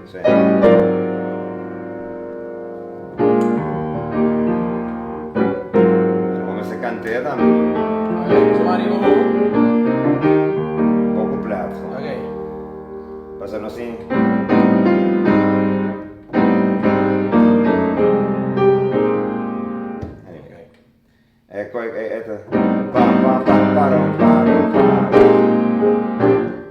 Sí. Con esse cantera Somebody go home. pouco prato. Okay. Passando assim. Ecco,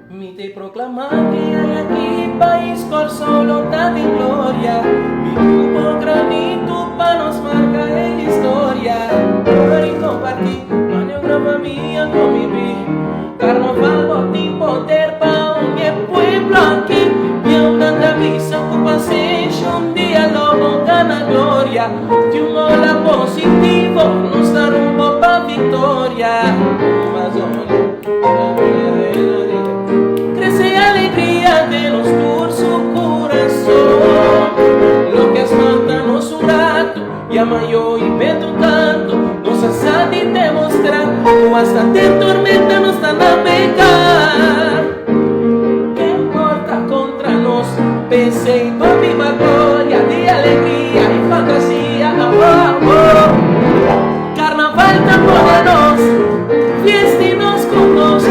Mi te proclama que hay aquí país con solo tan de gloria. Mi grupo granito para nos marca en historia. Por y compartir, maniobra mía con mi vida. Carnaval, botín, poder pa' un pueblo aquí. Y a una camisa ocupación, un día lobo gana gloria. De un hola positivo, nos da rumbo pa' victoria. Crece alegría de los por su corazón. Lo que espantanos un rato, llama yo y meto un canto. Nos hace a ti demostrar, o hasta te tormenta nos da navegar. ¿Qué importa contra nos? Pensé en tu viva gloria de alegría y fantasía. Carnaval tan modernos, fiestinos con nos. A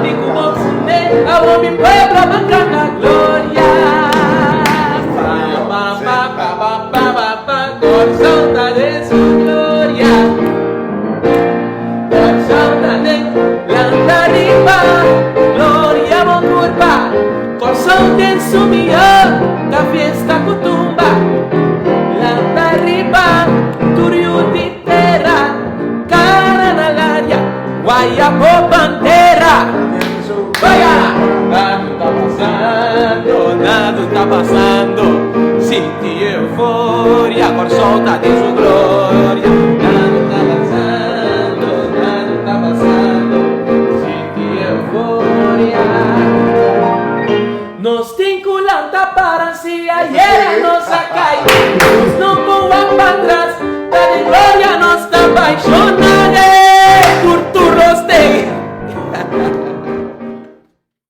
mi cubo funde, a mi pueblo manca la gloria. Corazón de su gloria. Corazón de la arriba, gloria mon curva. Corazón de su millón, la fiesta cutumba. La arriba, turiuti terra, cara nell'aria, guayabo bandera. Vaya, nada está pasando, senti euforia, corsota de su gloria. Nada está pasando, senti euforia. Nos vinculanta para si ayer nos acai, nos no